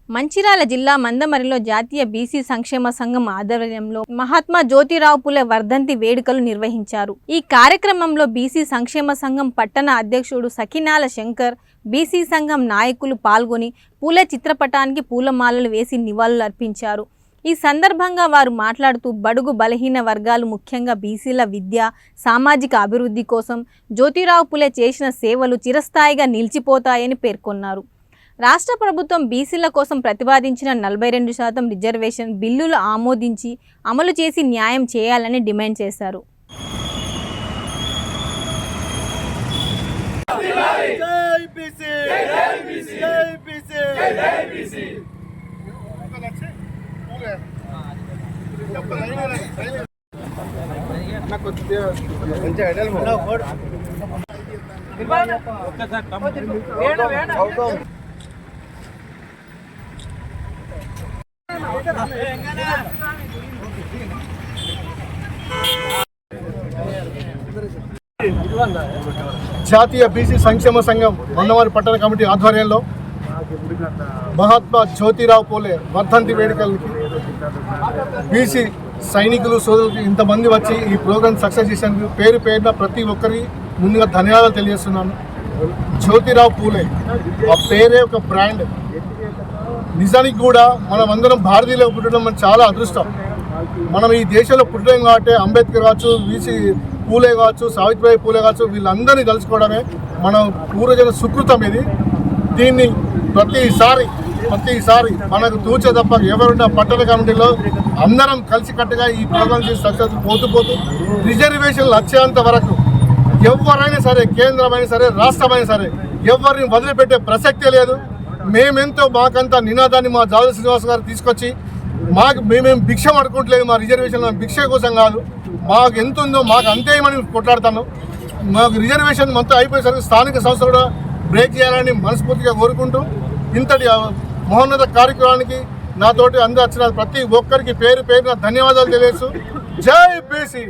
మంచిర్యాల జిల్లా మందమరిలో జాతీయ బీసీ సంక్షేమ సంఘం ఆధ్వర్యంలో మహాత్మా జ్యోతిరావు పులే వర్ధంతి వేడుకలు నిర్వహించారు। ఈ కార్యక్రమంలో బీసీ సంక్షేమ సంఘం పట్టణ అధ్యక్షుడు సకినాల శంకర్, బీసీ సంఘం నాయకులు పాల్గొని పులే చిత్రపటానికి పూలమాలలు వేసి నివాళులు అర్పించారు। ఈ సందర్భంగా వారు మాట్లాడుతూ బడుగు బలహీన వర్గాలు ముఖ్యంగా బీసీల విద్య, సామాజిక అభివృద్ధి కోసం జ్యోతిరావు పులే చేసిన సేవలు చిరస్థాయిగా నిలిచిపోతాయని పేర్కొన్నారు। రాష్ట్ర ప్రభుత్వం బీసీల కోసం ప్రతిపాదించిన 42% రిజర్వేషన్ బిల్లులు ఆమోదించి అమలు చేసి న్యాయం చేయాలని డిమాండ్ చేశారు। జాతీయ బీసీ సంక్షేమ సంఘం మందమరి పట్టణ కమిటీ ఆధ్వర్యంలో మహాత్మా జ్యోతిరావు పూలే వర్ధంతి వేడుకలకి బీసీ సైనికులు సోదరులు ఇంతమంది వచ్చి ఈ ప్రోగ్రాం సక్సెస్ చేసినందుకు పేరు పేరున ప్రతి ఒక్కరి ముందుగా ధన్యవాదాలు తెలియజేస్తున్నాను। జ్యోతిరావు పూలే ఆ పేరే ఒక బ్రాండ్। నిజానికి కూడా మనం అందరం భారతీయులు పుట్టడం మన చాలా అదృష్టం। మనం ఈ దేశంలో పుట్టడం కాబట్టి అంబేద్కర్ కావచ్చు, బీసీ పూలే కావచ్చు, సావిత్రిబాయి పూలే కావచ్చు, వీళ్ళందరినీ కలుసుకోవడమే మన పూర్వజన సుకృతం ఇది। దీన్ని ప్రతిసారి మనకు తూచే తప్ప ఎవరున్న పట్టణ కమిటీలో అందరం కలిసికట్టుగా ఈ ప్రోగ్రాం చేసి సక్సెస్ పోతూ రిజర్వేషన్లు వచ్చేంత వరకు ఎవరైనా సరే, కేంద్రమైనా సరే, రాష్ట్రమైనా సరే, ఎవరిని వదిలిపెట్టే ప్రసక్తే లేదు। మేమెంతో మాకంతా నినాదాన్ని మా జాదవ్ శ్రీనివాస్ గారు తీసుకొచ్చి మేమేం భిక్ష పడుకోవట్లేదు, మా రిజర్వేషన్ భిక్ష కోసం కాదు, మాకు ఎంత ఉందో మాకు అంతే అని కొట్లాడుతాను। మాకు రిజర్వేషన్ మొత్తం అయిపోయేసరికి స్థానిక సంస్థలు కూడా బ్రేక్ చేయాలని మనస్ఫూర్తిగా కోరుకుంటూ ఇంతటి మహోన్నత కార్యక్రమానికి నాతోటి వచ్చిన ప్రతి ఒక్కరికి పేరు పేరున ధన్యవాదాలు తెలియజేస్తూ జై బీసీ।